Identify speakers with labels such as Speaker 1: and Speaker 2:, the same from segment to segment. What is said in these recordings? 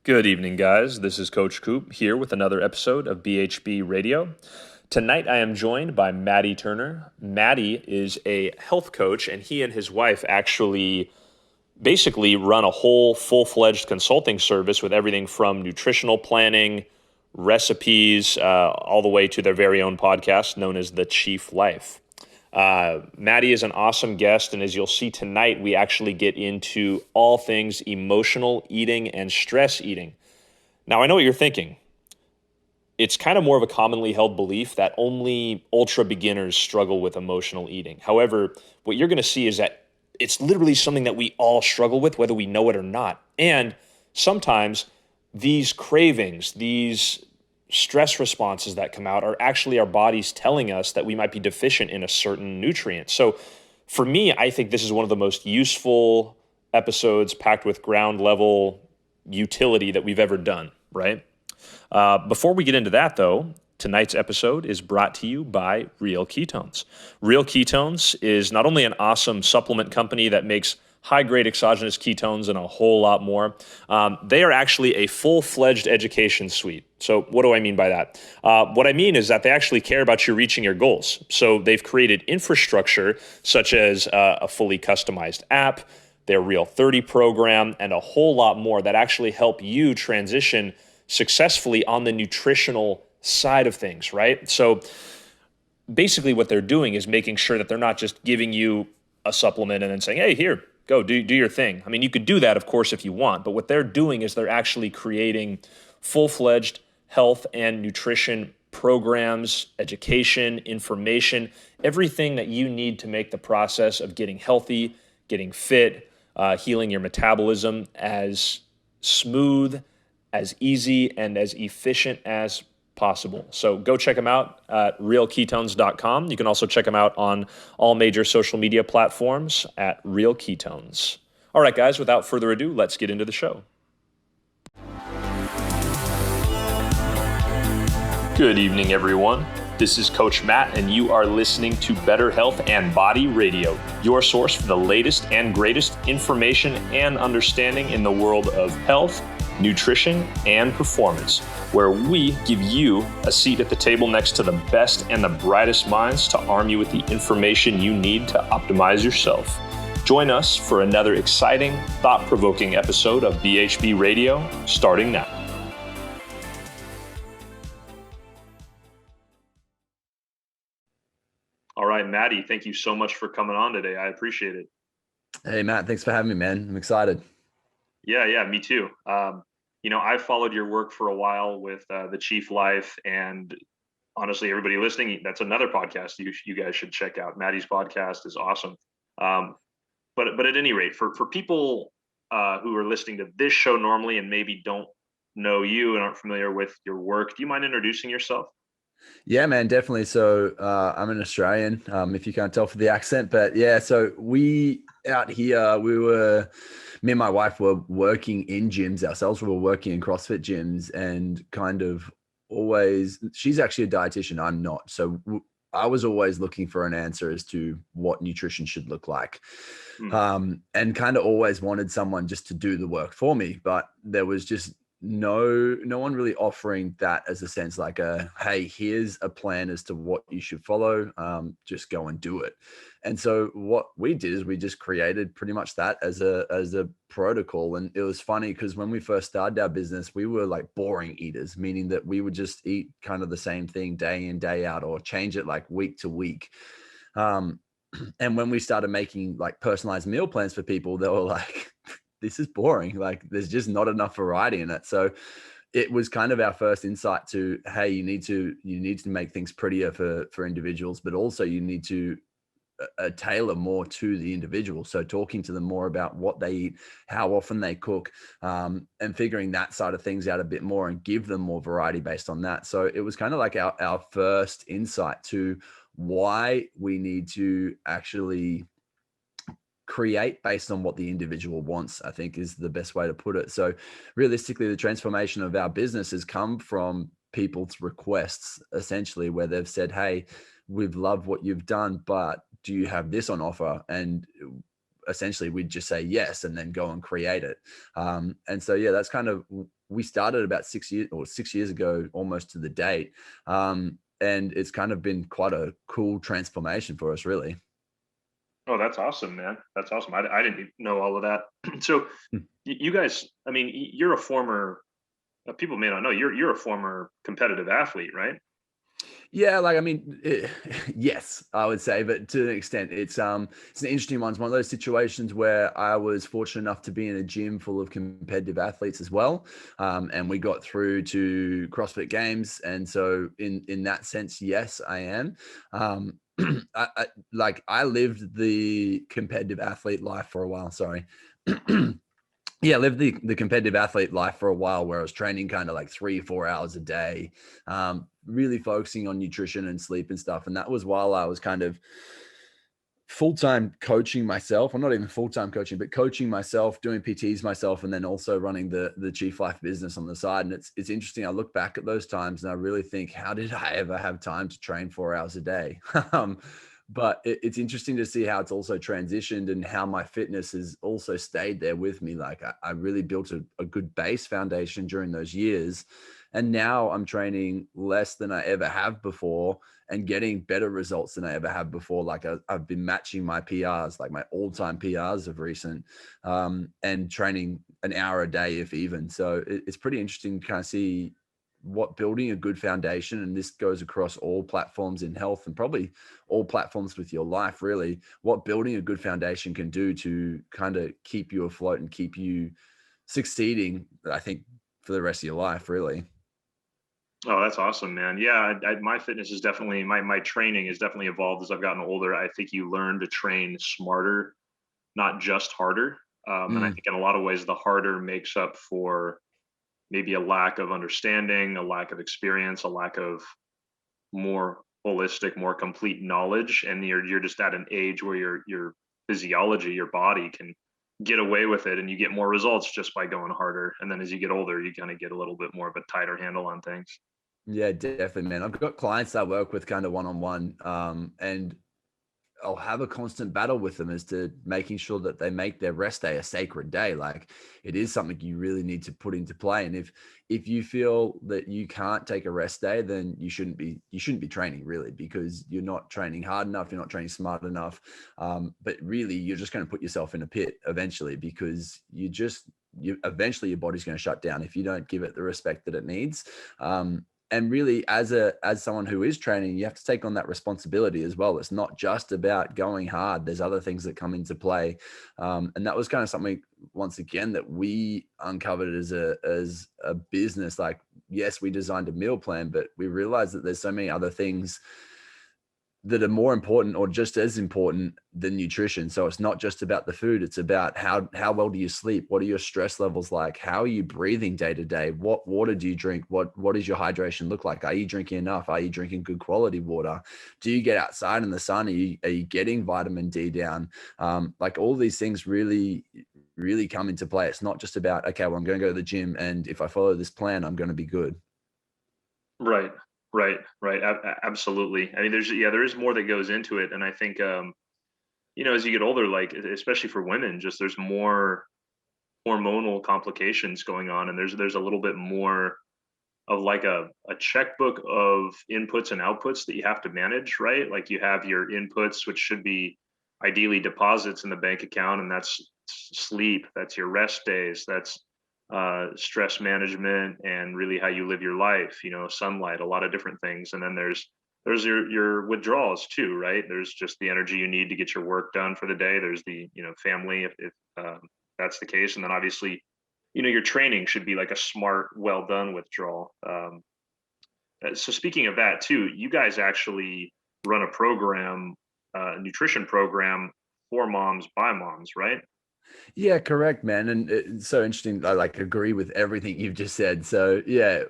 Speaker 1: Good evening, guys. This is Coach Coop here with another episode of BHB Radio. Tonight I am joined by Matty Turner. Matty is a health coach, and he and his wife actually basically run a whole full-fledged consulting service with everything from nutritional planning, recipes, all the way to their very own podcast known as The Chief Life. Maddie is an awesome guest, and as you'll see tonight, we actually get into all things emotional eating and stress eating. Now, I know what you're thinking. It's kind of more of a commonly held belief that only ultra beginners struggle with emotional eating. However, what you're going to see is that it's literally something that we all struggle with, whether we know it or not. And sometimes these cravings, these stress responses that come out are actually our bodies telling us that we might be deficient in a certain nutrient. So for me, I think this is one of the most useful episodes packed with ground level utility that we've ever done, right? Before we get into that though, tonight's episode is brought to you by Real Ketones. Real Ketones is not only an awesome supplement company that makes high-grade exogenous ketones and a whole lot more. They are actually a full-fledged education suite. So what do I mean by that? What I mean is that they actually care about you reaching your goals. So they've created infrastructure such as a fully customized app, their Real 30 program, and a whole lot more that actually help you transition successfully on the nutritional side of things, right? So basically what they're doing is making sure that they're not just giving you a supplement and then saying, hey, here, go do your thing. I mean, you could do that, of course, if you want, but what they're doing is they're actually creating full-fledged health and nutrition programs, education, information, everything that you need to make the process of getting healthy, getting fit, healing your metabolism as smooth, as easy, and as efficient as possible. So go check them out at realketones.com. You can also check them out on all major social media platforms at Real Ketones. All right, guys, without further ado, let's get into the show. Good evening, everyone. This is Coach Matt, and you are listening to Better Health and Body Radio, your source for the latest and greatest information and understanding in the world of health, nutrition, and performance, where we give you a seat at the table next to the best and the brightest minds to arm you with the information you need to optimize yourself. Join us for another exciting, thought-provoking episode of BHB Radio, starting now. All right, Maddie, thank you so much for coming on today. I appreciate it.
Speaker 2: Hey, Matt, thanks for having me, man. I'm excited.
Speaker 1: Yeah, me too. I've followed your work for a while with The Chief Life, and honestly, everybody listening, that's another podcast you guys should check out. Maddie's podcast is awesome. But at any rate, for people who are listening to this show normally and maybe don't know you and aren't familiar with your work, do you mind introducing yourself?
Speaker 2: Yeah, man, definitely. So I'm an Australian, if you can't tell for the accent, but yeah, so me and my wife were working in gyms ourselves. We were working in CrossFit gyms and kind of she's actually a dietitian. I'm not. So I was always looking for an answer as to what nutrition should look like. And kind of always wanted someone just to do the work for me, but there was just no one really offering that as a sense, like hey, here's a plan as to what you should follow. Just go and do it. And so what we did is we just created pretty much that as a protocol. And it was funny because when we first started our business, we were like boring eaters, meaning that we would just eat kind of the same thing day in, day out, or change it like week to week. And when we started making like personalized meal plans for people, they were like, this is boring. Like there's just not enough variety in it. So it was kind of our first insight to, hey, you need to make things prettier for individuals, but also you need to tailor more to the individual. So talking to them more about what they eat, how often they cook, and figuring that side of things out a bit more and give them more variety based on that. So it was kind of like our first insight to why we need to actually create based on what the individual wants, I think is the best way to put it. So realistically, the transformation of our business has come from people's requests, essentially, where they've said, hey, we've loved what you've done, but do you have this on offer? And essentially we'd just say yes, and then go and create it. And so, yeah, that's kind of we started about 6 years ago, almost to the date. And it's kind of been quite a cool transformation for us, really.
Speaker 1: Oh, that's awesome, man. That's awesome. I didn't even know all of that. So you guys, I mean, you're a former, people may not know, you're a former competitive athlete, right?
Speaker 2: Yeah, like I mean, yes, I would say, but to an extent, it's an interesting one. It's one of those situations where I was fortunate enough to be in a gym full of competitive athletes as well, and we got through to CrossFit Games, and so in that sense, yes, I am. I lived the competitive athlete life for a while. Sorry. Yeah, I lived the competitive athlete life for a while where I was training kind of like 3 4 hours a day, really focusing on nutrition and sleep and stuff. And that was while I was kind of full-time coaching myself. I'm not even full-time coaching, but coaching myself, doing PTs myself, and then also running the Chief Life business on the side. And it's interesting. I look back at those times and I really think, how did I ever have time to train 4 hours a day? But it's interesting to see how it's also transitioned and how my fitness has also stayed there with me. Like I really built a good base foundation during those years. And now I'm training less than I ever have before and getting better results than I ever have before. Like I've been matching my PRs, like my all-time PRs of recent, and training an hour a day, if even. So it's pretty interesting to kind of see what building a good foundation, and this goes across all platforms in health and probably all platforms with your life, really, what building a good foundation can do to kind of keep you afloat and keep you succeeding, I think, for the rest of your life, really.
Speaker 1: Oh, that's awesome, man. Yeah, my fitness is definitely my training has definitely evolved as I've gotten older. I think you learn to train smarter, not just harder. And I
Speaker 2: Mm,
Speaker 1: think in a lot of ways, the harder makes up for maybe a lack of understanding, a lack of experience, a lack of more holistic, more complete knowledge. And you're just at an age where your physiology, your body can get away with it, and you get more results just by going harder. And then as you get older, you kind of get a little bit more of a tighter handle on things.
Speaker 2: yeah, definitely, man. I've got clients I work with kind of one-on-one, and I'll have a constant battle with them as to making sure that they make their rest day a sacred day. Like it is something you really need to put into play. And if you feel that you can't take a rest day, then you shouldn't be training, really, because you're not training hard enough, you're not training smart enough. But really, you're just going to put yourself in a pit eventually, because you eventually your body's going to shut down if you don't give it the respect that it needs. And really, as someone who is training, you have to take on that responsibility as well. It's not just about going hard. There's other things that come into play. And that was kind of something, once again, that we uncovered as a business. Like, yes, we designed a meal plan, but we realized that there's so many other things that are more important or just as important than nutrition. So it's not just about the food. It's about how well do you sleep? What are your stress levels like? How are you breathing day to day? What water do you drink? What does your hydration look like? Are you drinking enough? Are you drinking good quality water? Do you get outside in the sun? Are you getting vitamin D down? Like all these things really, really come into play. It's not just about, okay, well, I'm going to go to the gym, and if I follow this plan, I'm going to be good.
Speaker 1: Right, right. Absolutely. I mean, there is more that goes into it, and I think as you get older, like especially for women, just there's more hormonal complications going on, and there's a little bit more of like a checkbook of inputs and outputs that you have to manage, right? Like you have your inputs, which should be ideally deposits in the bank account, and that's sleep, that's your rest days, that's stress management, and really how you live your life. Sunlight, a lot of different things, and then there's your withdrawals too, right? There's just the energy you need to get your work done for the day. There's the family, if that's the case, and then obviously your training should be like a smart, well done withdrawal. So speaking of that too, you guys actually run a program, a nutrition program for moms by moms, right?
Speaker 2: Yeah, correct, man. And it's so interesting. I like agree with everything you've just said. So yeah,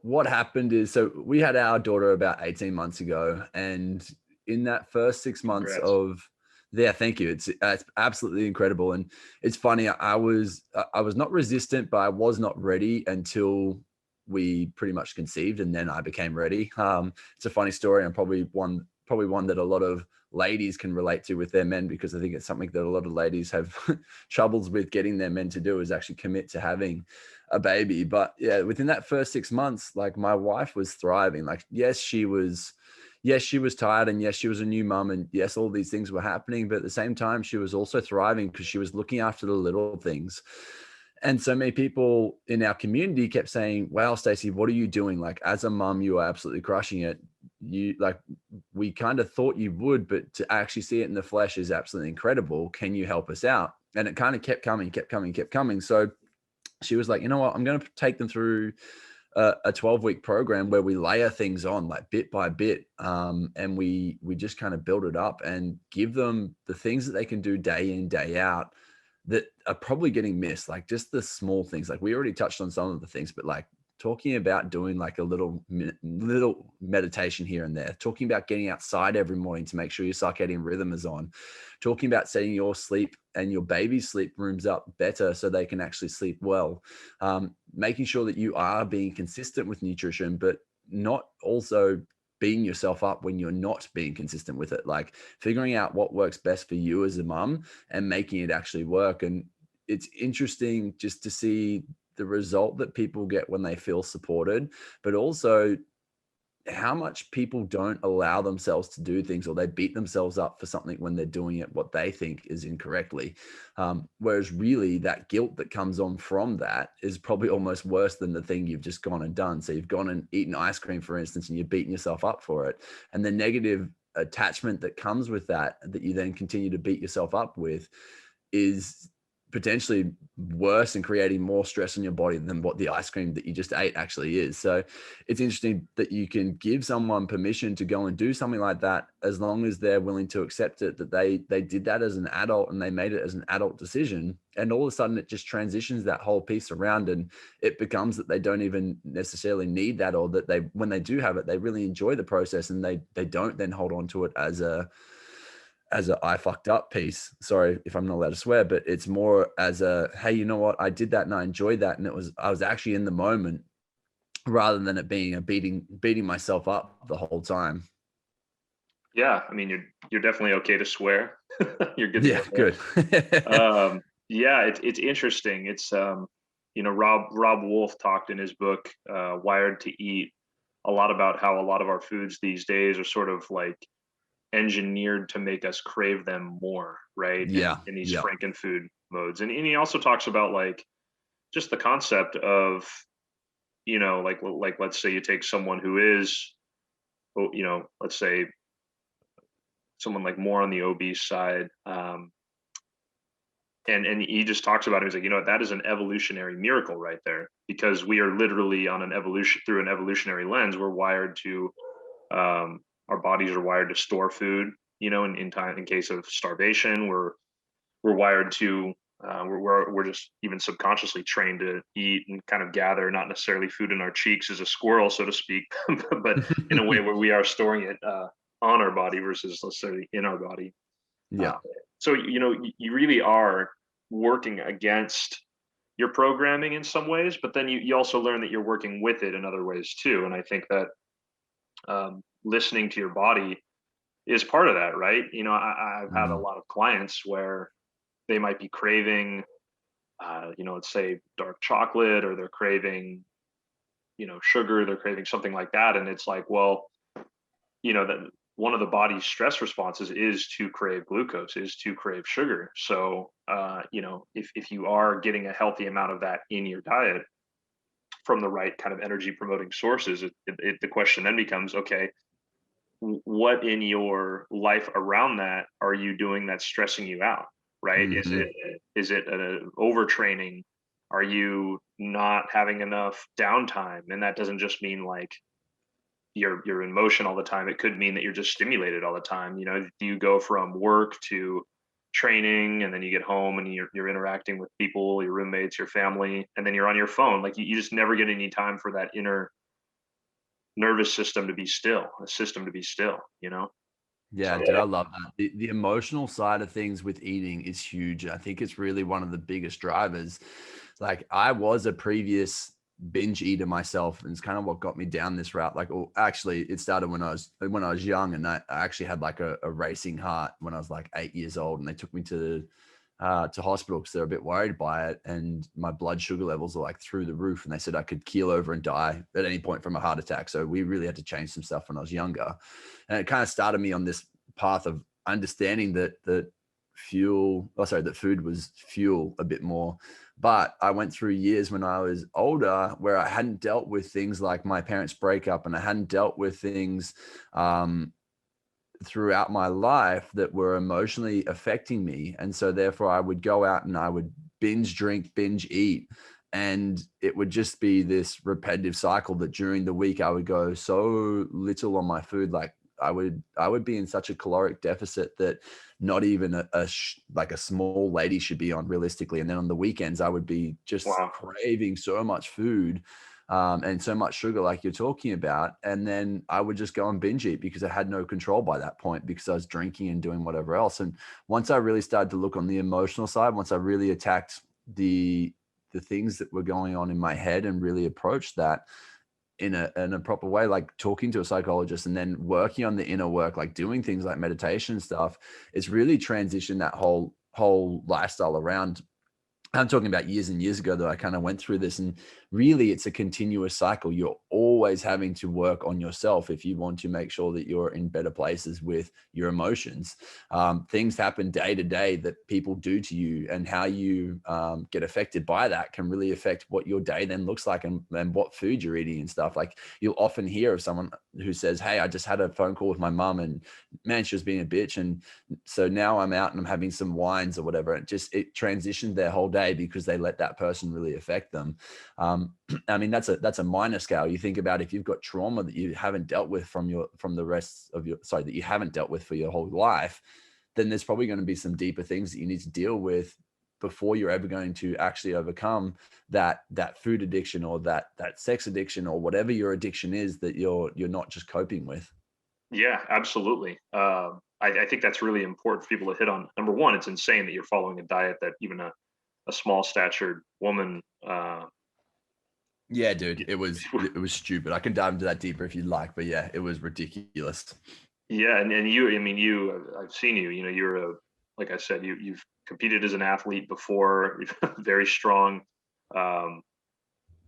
Speaker 2: what happened is, so we had our daughter about 18 months ago, and in that first 6 months
Speaker 1: Congrats.
Speaker 2: of, yeah, thank you. It's absolutely incredible. And it's funny. I was not resistant, but I was not ready until we pretty much conceived, and then I became ready. It's a funny story, and probably one probably one that a lot of ladies can relate to with their men, because I think it's something that a lot of ladies have troubles with getting their men to do, is actually commit to having a baby. But yeah, within that first 6 months, like my wife was thriving. Like, yes, she was tired, and yes, she was a new mom, and yes, all these things were happening. But at the same time, she was also thriving because she was looking after the little things. And so many people in our community kept saying, wow, Stacey, what are you doing? Like, as a mom, you are absolutely crushing it. You like, we kind of thought you would, but to actually see it in the flesh is absolutely incredible. Can you help us out? And it kind of kept coming, kept coming, kept coming. So she was like, you know what, I'm going to take them through a 12-week program where we layer things on like bit by bit. And we just kind of build it up and give them the things that they can do day in, day out that are probably getting missed. Like just the small things. Like we already touched on some of the things, but like talking about doing like a little meditation here and there, talking about getting outside every morning to make sure your circadian rhythm is on, talking about setting your sleep and your baby's sleep rooms up better so they can actually sleep well, making sure that you are being consistent with nutrition, but not also beating yourself up when you're not being consistent with it, like figuring out what works best for you as a mum and making it actually work. And it's interesting just to see the result that people get when they feel supported, but also how much people don't allow themselves to do things, or they beat themselves up for something when they're doing it what they think is incorrectly. Whereas really that guilt that comes on from that is probably almost worse than the thing you've just gone and done. So you've gone and eaten ice cream, for instance, and you're beating yourself up for it. And the negative attachment that comes with that you then continue to beat yourself up with is potentially worse and creating more stress on your body than what the ice cream that you just ate actually is. So it's interesting that you can give someone permission to go and do something like that, as long as they're willing to accept it, that they did that as an adult and they made it as an adult decision. And all of a sudden it just transitions that whole piece around, and it becomes that they don't even necessarily need that, or that they, when they do have it, they really enjoy the process, and they don't then hold on to it as a I fucked up piece. Sorry if I'm not allowed to swear, but it's more as a, hey, you know what? I did that and I enjoyed that. And I was actually in the moment, rather than it being a beating myself up the whole time.
Speaker 1: Yeah, I mean, you're definitely okay to swear. You're good to
Speaker 2: Yeah,
Speaker 1: go there.
Speaker 2: good.
Speaker 1: Yeah, it's interesting. It's Rob Wolf talked in his book Wired to Eat a lot about how a lot of our foods these days are sort of like engineered to make us crave them more, right?
Speaker 2: Yeah,
Speaker 1: In these
Speaker 2: yeah.
Speaker 1: Frankenfood modes. And he also talks about like just the concept of, like let's say you take someone who is, let's say someone like more on the obese side. And he just talks about it. He's like, that is an evolutionary miracle right there, because we are literally on through an evolutionary lens. We're wired to, our bodies are wired to store food, in time, in case of starvation. We're wired to, we're just even subconsciously trained to eat and kind of gather, not necessarily food in our cheeks as a squirrel, so to speak, but in a way where we are storing it on our body versus necessarily in our body.
Speaker 2: Yeah.
Speaker 1: So, you really are working against your programming in some ways, but then you also learn that you're working with it in other ways too. And I think that listening to your body is part of that, right? I've had a
Speaker 2: Mm.
Speaker 1: lot of clients where they might be craving, let's say dark chocolate, or they're craving, sugar, they're craving something like that. And it's like, well, that one of the body's stress responses is to crave glucose, is to crave sugar. So, if you are getting a healthy amount of that in your diet from the right kind of energy promoting sources, the question then becomes, okay, what in your life around that are you doing that's stressing you out, right?
Speaker 2: Mm-hmm.
Speaker 1: Is it an overtraining? Are you not having enough downtime? And that doesn't just mean like you're in motion all the time. It could mean that you're just stimulated all the time. Do you go from work to training, and then you get home and you're interacting with people, your roommates, your family, and then you're on your phone? Like you just never get any time for that inner nervous system to be still, a system to be still.
Speaker 2: Yeah,
Speaker 1: So
Speaker 2: dude, I love that. The emotional side of things with eating is huge. I think it's really one of the biggest drivers. Like I was a previous binge eater myself, and it's kind of what got me down this route. Like, well, actually, it started when I was young, and I actually had like a racing heart when I was like 8 years old, and they took me to hospital because they're a bit worried by it, and my blood sugar levels are like through the roof, and they said I could keel over and die at any point from a heart attack. So we really had to change some stuff when I was younger, and it kind of started me on this path of understanding that food was fuel a bit more. But I went through years when I was older where I hadn't dealt with things like my parents' breakup, and I hadn't dealt with things throughout my life that were emotionally affecting me. And so therefore I would go out and I would binge drink, binge eat. And it would just be this repetitive cycle that during the week I would go so little on my food. Like I would be in such a caloric deficit that not even like a small lady should be on realistically. And then on the weekends, I would be just
Speaker 1: Wow.
Speaker 2: craving so much food and so much sugar like you're talking about. And then I would just go and binge eat because I had no control by that point because I was drinking and doing whatever else. And once I really started to look on the emotional side, once I really attacked the things that were going on in my head and really approached that in a proper way, like talking to a psychologist and then working on the inner work, like doing things like meditation stuff, it's really transitioned that whole lifestyle around. I'm talking about years and years ago that I kind of went through this, and really it's a continuous cycle. You're always having to work on yourself if you want to make sure that you're in better places with your emotions. Things happen day to day that people do to you, and how you get affected by that can really affect what your day then looks like, and what food you're eating and stuff. Like you'll often hear of someone who says, "Hey, I just had a phone call with my mum, and man, she was being a bitch, and so now I'm out and I'm having some wines or whatever." It transitioned their whole day because they let that person really affect them. I mean, that's a minor scale. You think about if you've got trauma that you haven't dealt with that you haven't dealt with for your whole life, then there's probably going to be some deeper things that you need to deal with before you're ever going to actually overcome that food addiction or that sex addiction or whatever your addiction is that you're not just coping with.
Speaker 1: Yeah, absolutely. I think that's really important for people to hit on. Number one, it's insane that you're following a diet that even a small statured woman.
Speaker 2: Yeah, dude, it was stupid. I can dive into that deeper if you'd like, but yeah, it was ridiculous.
Speaker 1: Yeah, and you, I mean, I've seen you. You know, like I said, you've competed as an athlete before. You're very strong. Um,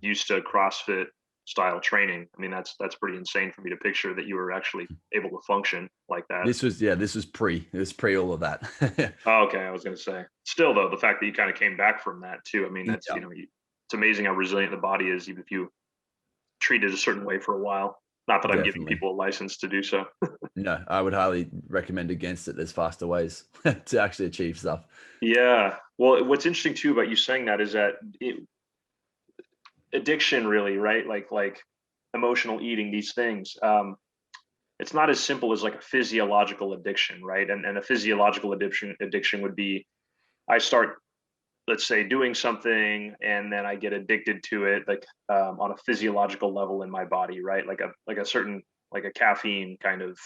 Speaker 1: Used to CrossFit style training. I mean, that's pretty insane for me to picture that you were actually able to function like that.
Speaker 2: This was pre all of that.
Speaker 1: Oh, okay, I was going to say. Still, though, the fact that you kind of came back from that too. I mean, that's
Speaker 2: Yeah,
Speaker 1: it's amazing how resilient the body is, even if you treat it a certain way for a while. Not that I'm giving
Speaker 2: definitely.
Speaker 1: people a license to do so.
Speaker 2: No, I would highly recommend against it. There's faster ways to actually achieve stuff.
Speaker 1: Yeah. Well, what's interesting too about you saying that is that addiction, really, right? Like emotional eating, these things. It's not as simple as like a physiological addiction, right? And a physiological addiction would be I start, let's say, doing something and then I get addicted to it, like on a physiological level in my body, right? Like a certain like a caffeine kind of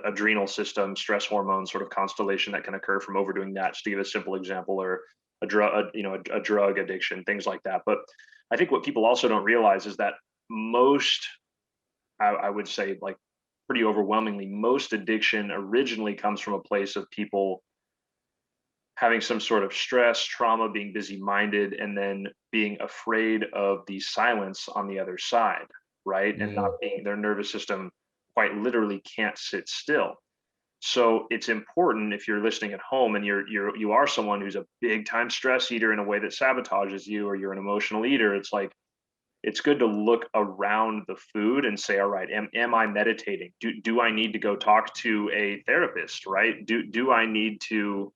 Speaker 1: adrenal system, stress hormone sort of constellation that can occur from overdoing that. Just to give a simple example, or a drug addiction, things like that. But I think what people also don't realize is that most, I would say, like pretty overwhelmingly, most addiction originally comes from a place of people having some sort of stress, trauma, being busy minded, and then being afraid of the silence on the other side, right? And not
Speaker 2: Mm,
Speaker 1: being, their nervous system quite literally can't sit still. So it's important, if you're listening at home and you are someone who's a big time stress eater in a way that sabotages you, or you're an emotional eater, it's like it's good to look around the food and say, all right, am I meditating? Do I need to go talk to a therapist, right? Do I need to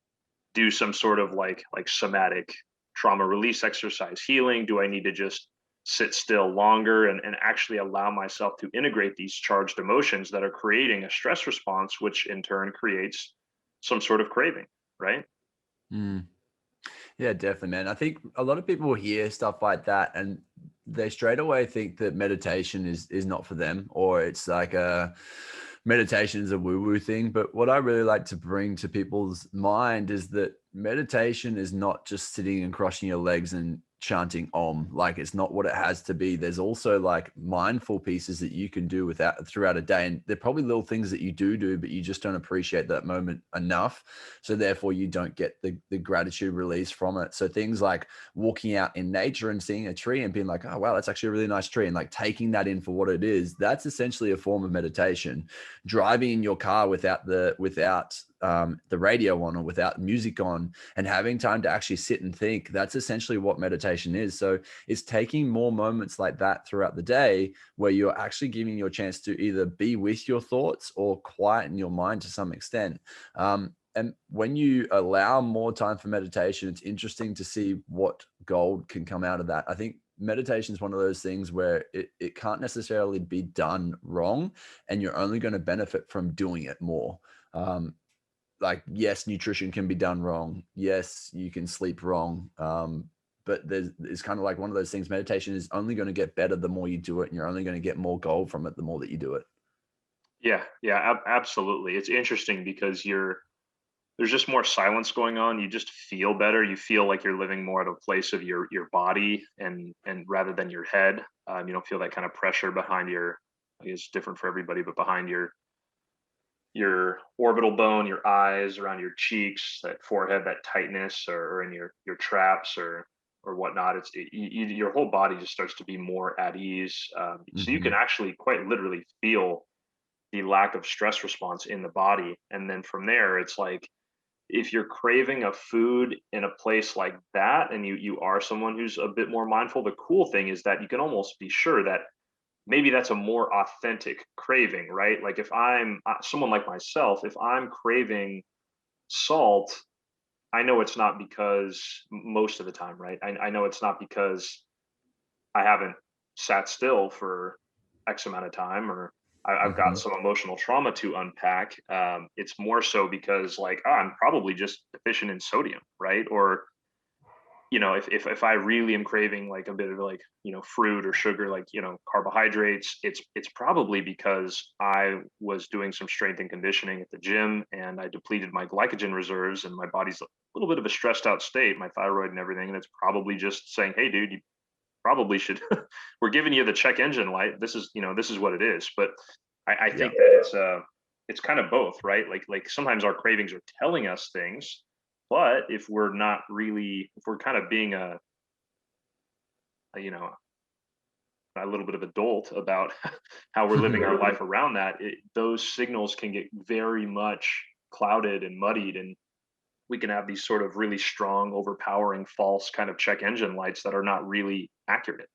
Speaker 1: do some sort of like somatic trauma release exercise, healing? Do I need to just sit still longer and actually allow myself to integrate these charged emotions that are creating a stress response, which in turn creates some sort of craving, right?
Speaker 2: mm. Yeah, definitely, man. I think a lot of people hear stuff like that and they straight away think that meditation is not for them, or it's like a meditation is a woo-woo thing. But what I really like to bring to people's mind is that meditation is not just sitting and crossing your legs and chanting om. Like, it's not what it has to be. There's also like mindful pieces that you can do without throughout a day, and they're probably little things that you do, but you just don't appreciate that moment enough, so therefore you don't get the gratitude release from it. So things like walking out in nature and seeing a tree and being like, oh wow, that's actually a really nice tree, and like taking that in for what it is, that's essentially a form of meditation. Driving in your car without the radio on or without music on, and having time to actually sit and think, that's essentially what meditation is. So it's taking more moments like that throughout the day where you're actually giving your chance to either be with your thoughts or quieten your mind to some extent. And when you allow more time for meditation, it's interesting to see what gold can come out of that. I think meditation is one of those things where it can't necessarily be done wrong, and you're only going to benefit from doing it more. Like, yes, nutrition can be done wrong. Yes, you can sleep wrong. But it's kind of like one of those things. Meditation is only going to get better the more you do it, and you're only going to get more gold from it the more that you do it.
Speaker 1: Yeah, absolutely. It's interesting because there's just more silence going on. You just feel better. You feel like you're living more at a place of your body and rather than your head. You don't feel that kind of pressure behind your. I guess it's different for everybody, but behind your orbital bone, your eyes, around your cheeks, that forehead, that tightness, or in your traps or whatnot. Your whole body just starts to be more at ease. So you can
Speaker 2: Hmm.
Speaker 1: actually quite literally feel the lack of stress response in the body, and then from there, it's like if you're craving a food in a place like that, and you are someone who's a bit more mindful, the cool thing is that you can almost be sure that maybe that's a more authentic craving, right? Like if I'm someone like myself, if I'm craving salt, I know it's not because most of the time, right? I know it's not because I haven't sat still for X amount of time, or I've got
Speaker 2: Hmm.
Speaker 1: some emotional trauma to unpack. It's more so because like, I'm probably just deficient in sodium, right? Or if I really am craving like a bit of like, fruit or sugar, like, carbohydrates, it's probably because I was doing some strength and conditioning at the gym and I depleted my glycogen reserves and my body's a little bit of a stressed out state, my thyroid and everything. And it's probably just saying, hey, dude, you probably should, we're giving you the check engine light. This is what it is. But I
Speaker 2: Yeah.
Speaker 1: think that it's kind of both, right? Like sometimes our cravings are telling us things, but if we're kind of being a you know a little bit of a dolt about how we're living our life around that, those signals can get very much clouded and muddied, and we can have these sort of really strong, overpowering, false kind of check engine lights that are not really accurate.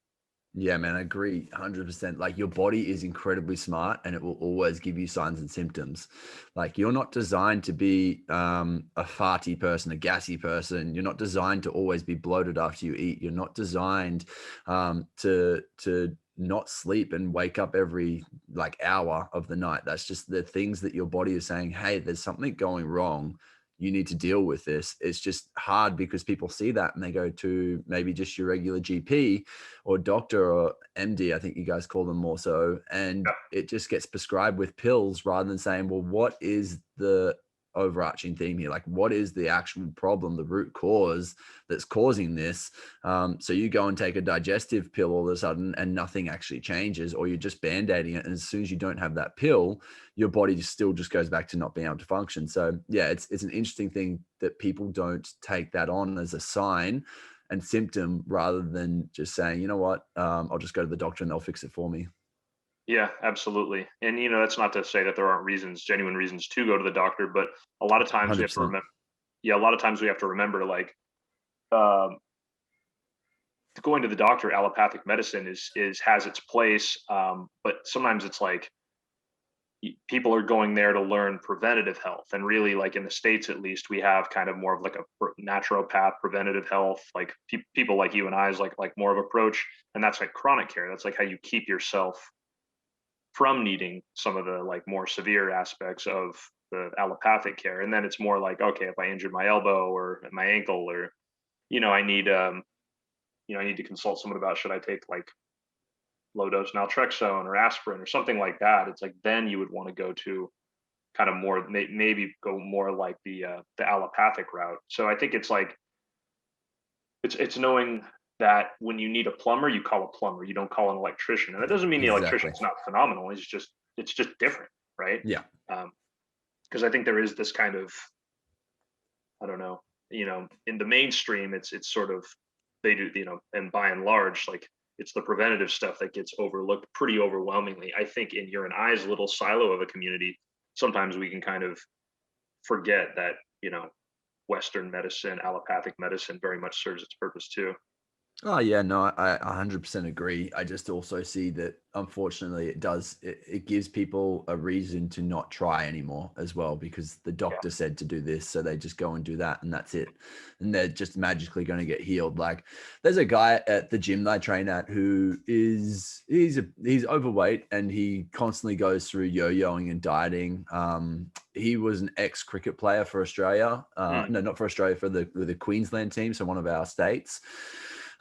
Speaker 2: Yeah, man, I agree 100%. Like, your body is incredibly smart and it will always give you signs and symptoms. Like, you're not designed to be a farty person, a gassy person. You're not designed to always be bloated after you eat. You're not designed to not sleep and wake up every like hour of the night. That's just the things that your body is saying, hey, there's something going wrong. You need to deal with this. It's just hard because people see that and they go to maybe just your regular GP or doctor or MD, I think you guys call them more so. And
Speaker 1: Yeah.
Speaker 2: it just gets prescribed with pills rather than saying, well, what is the overarching theme here? Like, what is the actual problem, the root cause that's causing this? So you go and take a digestive pill all of a sudden and nothing actually changes, or you're just band-aiding it. And as soon as you don't have that pill, your body just still just goes back to not being able to function. So yeah, it's an interesting thing that people don't take that on as a sign and symptom rather than just saying, you know what, I'll just go to the doctor and they'll fix it for me.
Speaker 1: Yeah, absolutely. And that's not to say that there aren't genuine reasons to go to the doctor, but a lot of times we have to
Speaker 2: 100%.
Speaker 1: remember. Yeah, a lot of times we have to remember, like, um, going to the doctor, allopathic medicine is has its place, but sometimes it's like people are going there to learn preventative health, and really, like in the states at least, we have kind of more of like a naturopath preventative health, like people like you and I's like more of approach, and that's like chronic care. That's like how you keep yourself from needing some of the like more severe aspects of the allopathic care. And then it's more like, okay, if I injured my elbow or my ankle, or I need I need to consult someone about, should I take like low dose naltrexone or aspirin or something like that. It's like then you would want to go to kind of more, maybe go more like the allopathic route. So I think it's like it's knowing that when you need a plumber, you call a plumber. You don't call an electrician. And that doesn't mean the
Speaker 2: Exactly.
Speaker 1: electrician's not phenomenal. It's just different, right?
Speaker 2: Yeah.
Speaker 1: Because I think there is this kind of, I don't know, in the mainstream, it's sort of, they do, and by and large, like it's the preventative stuff that gets overlooked pretty overwhelmingly. I think in your and I's little silo of a community, sometimes we can kind of forget that, Western medicine, allopathic medicine very much serves its purpose too.
Speaker 2: Oh yeah, no, I 100% agree. I just also see that unfortunately it gives people a reason to not try anymore as well, because the
Speaker 1: Yeah.
Speaker 2: doctor said to do this, so they just go and do that and that's it. And they're just magically going to get healed. Like there's a guy at the gym that I train at who he's overweight and he constantly goes through yo-yoing and dieting. He was an ex-cricket player for Australia.
Speaker 1: Mm.
Speaker 2: No, not for Australia, for the Queensland team, so one of our states.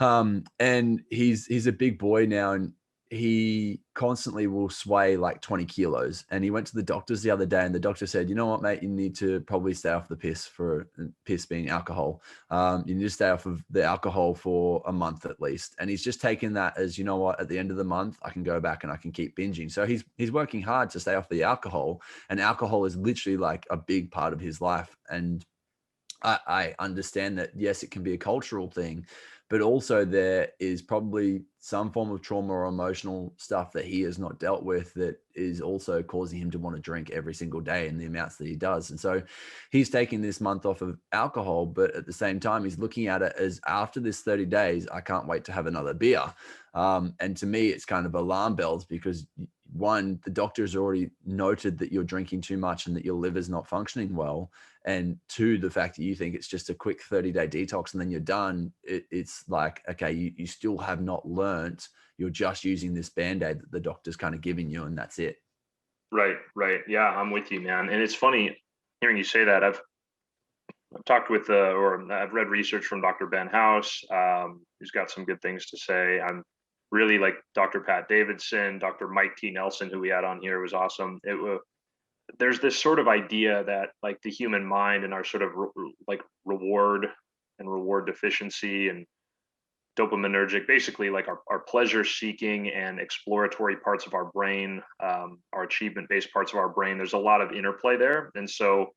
Speaker 2: And he's a big boy now, and he constantly will sway like 20 kilos. And he went to the doctors the other day, and the doctor said, "You know what, mate? You need to probably stay off the piss, for piss being alcohol. You need to stay off of the alcohol for a month at least." And he's just taken that as, you know what, at the end of the month, I can go back and I can keep binging. So he's working hard to stay off the alcohol, and alcohol is literally like a big part of his life. And I understand that, yes, it can be a cultural thing, but also there is probably some form of trauma or emotional stuff that he has not dealt with that is also causing him to want to drink every single day in the amounts that he does. And so he's taking this month off of alcohol, but at the same time, he's looking at it as, after this 30 days, I can't wait to have another beer. And to me, it's kind of alarm bells, because one, the doctor's already noted that you're drinking too much and that your liver's not functioning well. And two, the fact that you think it's just a quick 30-day detox and then you're done. It's like, okay, you still have not learnt. You're just using this Band-Aid that the doctor's kind of giving you, and that's it.
Speaker 1: Right, right. Yeah, I'm with you, man. And it's funny hearing you say that. I've talked with, or I've read research from Dr. Ben House, who's got some good things to say. I'm really like Dr. Pat Davidson, Dr. Mike T. Nelson, who we had on here, was awesome. There's this sort of idea that like the human mind and our sort of like reward and reward deficiency and dopaminergic, basically like our pleasure seeking and exploratory parts of our brain, our achievement based parts of our brain. There's a lot of interplay there. And so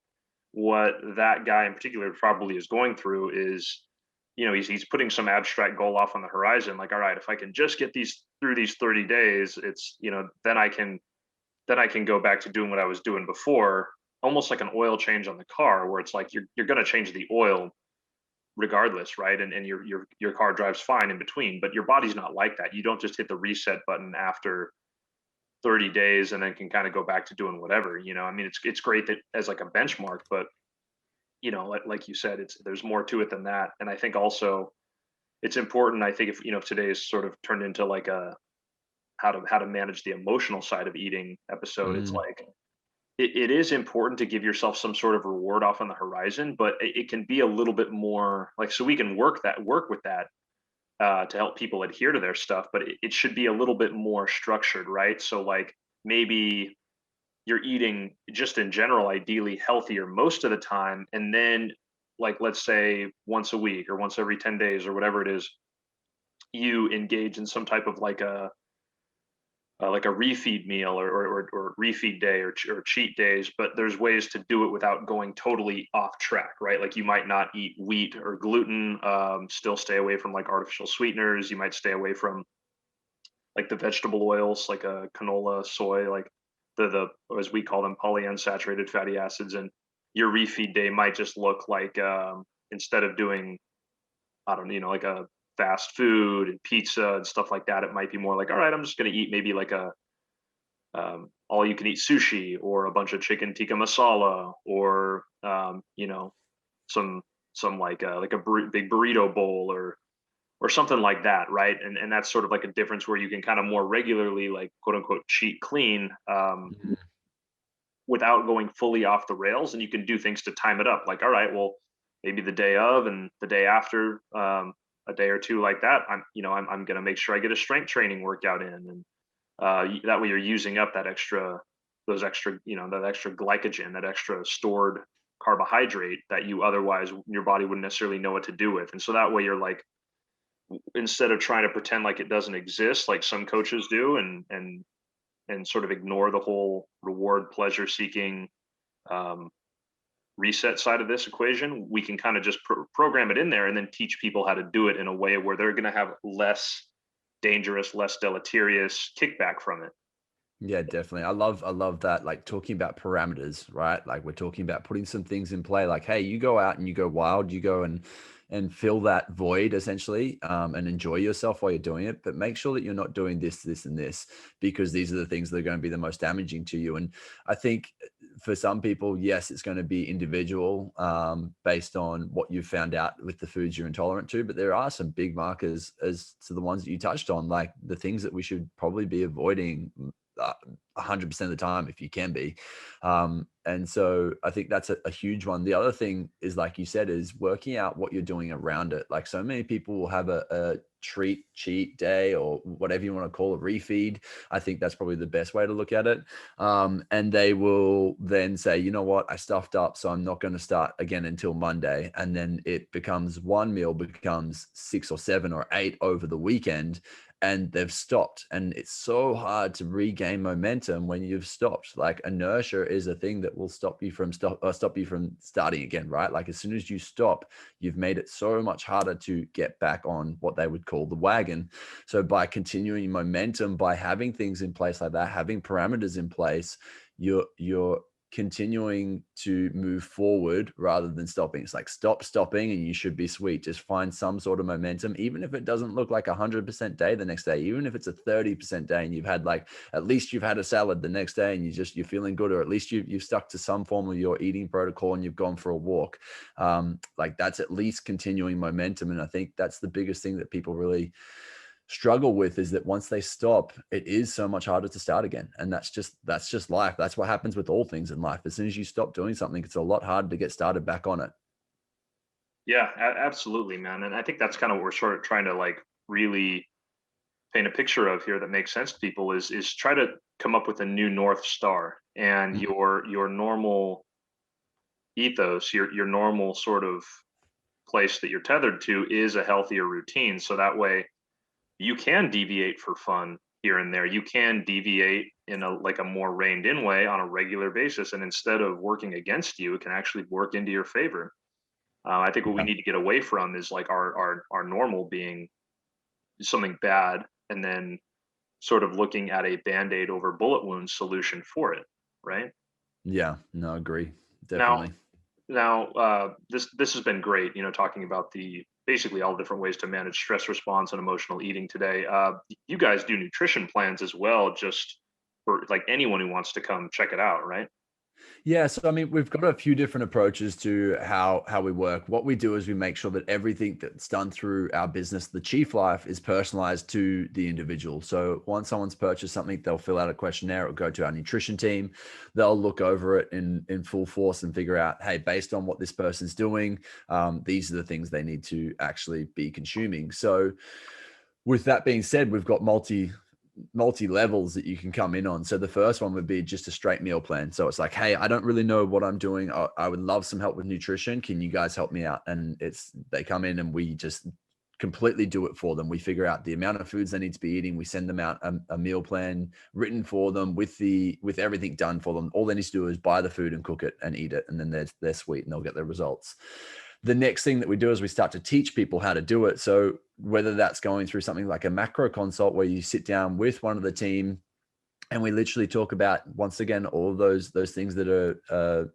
Speaker 1: what that guy in particular probably is going through is, he's putting some abstract goal off on the horizon, like, all right, if I can just get these through these 30 days, it's, then I can go back to doing what I was doing before, almost like an oil change on the car, where it's like you're going to change the oil regardless, right? And your car drives fine in between, but your body's not like that. You don't just hit the reset button after 30 days and then can kind of go back to doing whatever. I mean, it's great that as like a benchmark, but like you said, there's more to it than that. And I think also it's important. I think if today is sort of turned into like a how to manage the emotional side of eating episode, it's
Speaker 2: Mm,
Speaker 1: like it is important to give yourself some sort of reward off on the horizon, but it can be a little bit more like, so we can work with that, to help people adhere to their stuff, but it should be a little bit more structured, right? So like maybe you're eating just in general, ideally healthier most of the time, and then like let's say once a week or once every 10 days or whatever it is, you engage in some type of like a refeed meal or refeed day or cheat days, but there's ways to do it without going totally off track, right? Like you might not eat wheat or gluten, still stay away from like artificial sweeteners. You might stay away from like the vegetable oils, like a canola, soy, like the as we call them, polyunsaturated fatty acids. And your refeed day might just look like, instead of doing, I don't know, like a fast food and pizza and stuff like that, it might be more like, all right, I'm just going to eat maybe like a, all you can eat sushi or a bunch of chicken tikka masala or, some like a big burrito bowl or something like that, right? And that's sort of like a difference where you can kind of more regularly, like, quote unquote, cheat clean,
Speaker 2: mhm.
Speaker 1: without going fully off the rails, and you can do things to time it up, like, all right, well, maybe the day of and the day after, a day or two like that, I'm going to make sure I get a strength training workout in, and that way you're using up that extra glycogen, that extra stored carbohydrate that you otherwise your body wouldn't necessarily know what to do with. And so that way you're like instead of trying to pretend like it doesn't exist, like some coaches do, and sort of ignore the whole reward pleasure seeking um, reset side of this equation, we can kind of just program it in there and then teach people how to do it in a way where they're going to have less dangerous, less deleterious kickback from it.
Speaker 2: Yeah, definitely. I love that, like talking about parameters, right? Like we're talking about putting some things in play, like, hey, you go out and you go wild, you go and fill that void essentially, and enjoy yourself while you're doing it. But make sure that you're not doing this, this, and this, because these are the things that are going to be the most damaging to you. And I think for some people, yes, it's going to be individual, based on what you've found out with the foods you're intolerant to. But there are some big markers as to the ones that you touched on, like the things that we should probably be avoiding 100% of the time if you can be. And so I think that's a huge one. The other thing is, like you said, is working out what you're doing around it. Like so many people will have a treat cheat day or whatever you want to call it, refeed. I think that's probably the best way to look at it. And they will then say, you know what, I stuffed up, so I'm not going to start again until Monday. And then it becomes one meal becomes 6 or 7 or 8 over the weekend, and they've stopped. And it's so hard to regain momentum when you've stopped. Like inertia is a thing that will stop you from stop you from starting again, right? Like as soon as you stop, you've made it so much harder to get back on what they would call the wagon. So by continuing momentum, by having things in place like that, having parameters in place, you're continuing to move forward rather than stopping. It's like stop stopping and you should be sweet. Just find some sort of momentum, even if it doesn't look like 100% day the next day, even if it's a 30% day and you've had like, at least you've had a salad the next day and you're feeling good, or at least you've stuck to some form of your eating protocol and you've gone for a walk. Like that's at least continuing momentum. And I think that's the biggest thing that people really struggle with, is that once they stop, it is so much harder to start again. And that's just life. That's what happens with all things in life. As soon as you stop doing something, it's a lot harder to get started back on it.
Speaker 1: Yeah, absolutely, man. And I think that's kind of what we're sort of trying to like really paint a picture of here that makes sense to people is try to come up with a new North Star, and
Speaker 2: Mhm.
Speaker 1: your normal ethos, your normal sort of place that you're tethered to is a healthier routine. So that way you can deviate for fun here and there. You can deviate in a like a more reined in way on a regular basis. And instead of working against you, it can actually work into your favor. I think what we
Speaker 2: Yeah.
Speaker 1: need to get away from is like our normal being something bad, and then sort of looking at a band-aid over bullet wound solution for it, right?
Speaker 2: Yeah. No, agree.
Speaker 1: Now,
Speaker 2: Definitely.
Speaker 1: this has been great, talking about the basically all the different ways to manage stress response and emotional eating today. You guys do nutrition plans as well, just for like anyone who wants to come check it out, right?
Speaker 2: Yeah, so I mean, we've got a few different approaches to how we work. What we do is we make sure that everything that's done through our business, the Chief Life, is personalized to the individual. So once someone's purchased something, they'll fill out a questionnaire. It'll go to our nutrition team. They'll look over it in full force and figure out, hey, based on what this person's doing, these are the things they need to actually be consuming. So with that being said, we've got multi levels that you can come in on. So the first one would be just a straight meal plan. So it's like, hey, I don't really know what I'm doing. I would love some help with nutrition. Can you guys help me out? And they come in and we just completely do it for them. We figure out the amount of foods they need to be eating. We send them out a meal plan written for them with everything done for them. All they need to do is buy the food and cook it and eat it, and then they're sweet and they'll get their results. The next thing that we do is we start to teach people how to do it. So whether that's going through something like a macro consult where you sit down with one of the team and we literally talk about, once again, all of those things that are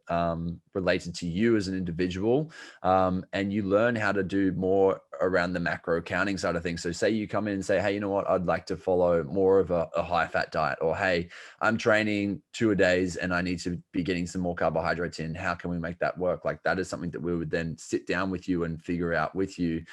Speaker 2: related to you as an individual, and you learn how to do more around the macro counting side of things. So say you come in and say, hey, you know what, I'd like to follow more of a high fat diet, or hey, I'm training 2 a days and I need to be getting some more carbohydrates in. How can we make that work? Like that is something that we would then sit down with you and figure out with you,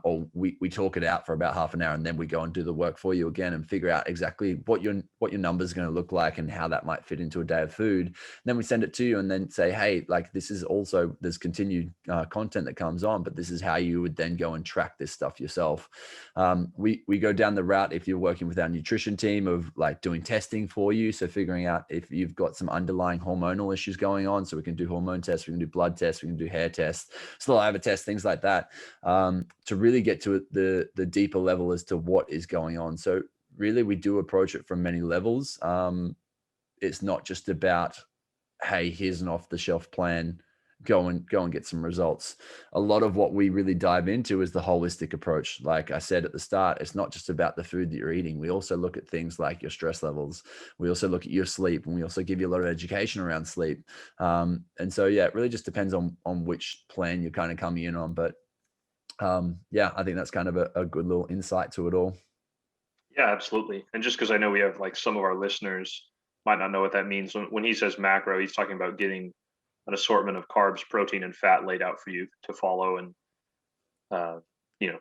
Speaker 2: or we talk it out for about half an hour, and then we go and do the work for you again and figure out exactly what your numbers is going to look like and how that might fit into a day of food. And then we send it to you and then say, hey, like like this is also, there's continued content that comes on, but this is how you would then go and track this stuff yourself. We go down the route, if you're working with our nutrition team, of like doing testing for you. So figuring out if you've got some underlying hormonal issues going on. So we can do hormone tests, we can do blood tests, we can do hair tests, saliva tests, things like that, to really get to the deeper level as to what is going on. So really, we do approach it from many levels. It's not just about, hey, here's an off-the-shelf plan, go and get some results. A lot of what we really dive into is the holistic approach. Like I said at the start, it's not just about the food that you're eating. We also look at things like your stress levels. We also look at your sleep, and we also give you a lot of education around sleep. And so, yeah, it really just depends on which plan you're kind of coming in on. But yeah, I think that's kind of a good little insight to it all.
Speaker 1: Yeah, absolutely. And just because I know we have like some of our listeners might not know what that means. When he says macro, he's talking about getting an assortment of carbs, protein, and fat laid out for you to follow, and you know,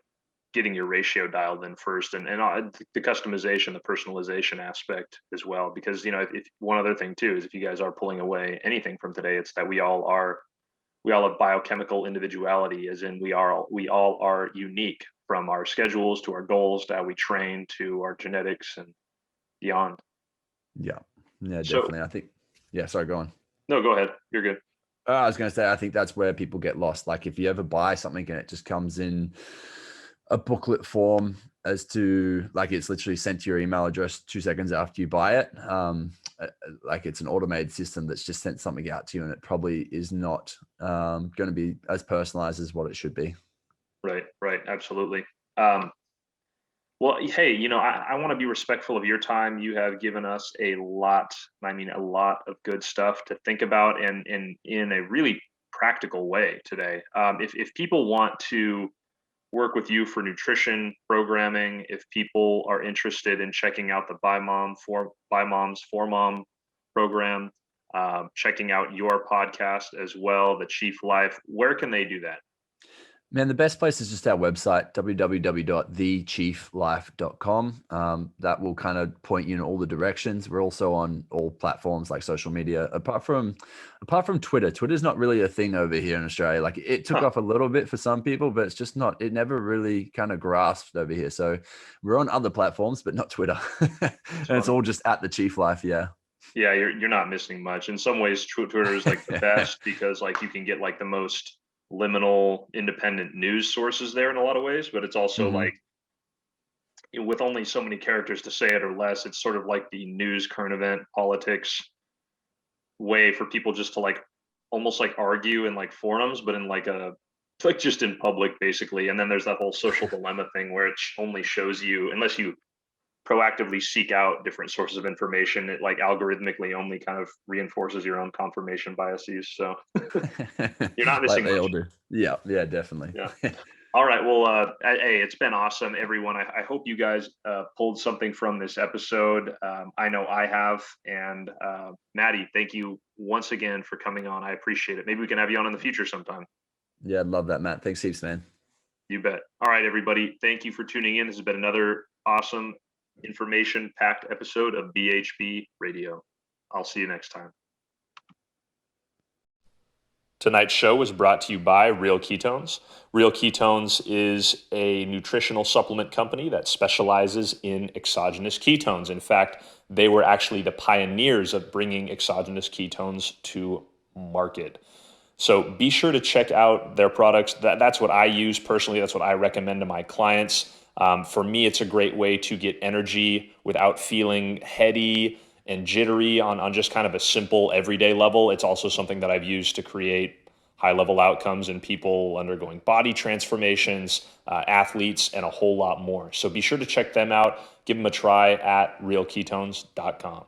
Speaker 1: getting your ratio dialed in first, and the customization, the personalization aspect as well. Because if one other thing too is, if you guys are pulling away anything from today, it's that we all have biochemical individuality, as in we all are unique, from our schedules to our goals to how we train to our genetics and beyond.
Speaker 2: Yeah,
Speaker 1: So,
Speaker 2: definitely. I think, yeah, sorry, go on.
Speaker 1: no, go ahead. You're good.
Speaker 2: I was going to say, I think that's where people get lost. Like if you ever buy something and it just comes in a booklet form, as to like, it's literally sent to your email address 2 seconds after you buy it. Like it's an automated system that's just sent something out to you, and it probably is not going to be as personalized as what it should be.
Speaker 1: Right, absolutely. Well, hey, I want to be respectful of your time. You have given us a lot of good stuff to think about, and in a really practical way today. If people want to work with you for nutrition programming, if people are interested in checking out the By Moms for Mom program, checking out your podcast as well, The Chief Life, where can they do that?
Speaker 2: Man, the best place is just our website, www.thechieflife.com. That will kind of point you in all the directions. We're also on all platforms like social media, apart from Twitter. Twitter's not really a thing over here in Australia. Like it took off a little bit for some people, but it's just not, it never really kind of grasped over here. So we're on other platforms, but not Twitter. And it's all just at The Chief Life. Yeah.
Speaker 1: Yeah, you're not missing much. In some ways, Twitter is like the best, because like you can get like the most liminal independent news sources there in a lot of ways, but it's also like, with only so many characters to say it or less, it's sort of like the news, current event, politics way for people just to like almost like argue in like forums, but in like just in public basically. And then there's that whole social dilemma thing where it only shows you, unless you proactively seek out different sources of information, it like algorithmically only kind of reinforces your own confirmation biases. So you're not missing
Speaker 2: like they
Speaker 1: much.
Speaker 2: all do. Yeah, definitely.
Speaker 1: Yeah. All right. Well, hey, it's been awesome, everyone. I hope you guys pulled something from this episode. I know I have. And Maddie, thank you once again for coming on. I appreciate it. Maybe we can have you on in the future sometime.
Speaker 2: Yeah, I'd love that, Matt. Thanks heaps, man.
Speaker 1: You bet. All right, everybody. Thank you for tuning in. This has been another awesome, information-packed episode of BHB Radio. I'll see you next time. Tonight's show was brought to you by Real Ketones. Real Ketones is a nutritional supplement company that specializes in exogenous ketones. In fact, they were actually the pioneers of bringing exogenous ketones to market. So be sure to check out their products. That's what I use personally. That's what I recommend to my clients. For me, it's a great way to get energy without feeling heady and jittery on just kind of a simple everyday level. It's also something that I've used to create high-level outcomes in people undergoing body transformations, athletes, and a whole lot more. So be sure to check them out. Give them a try at realketones.com.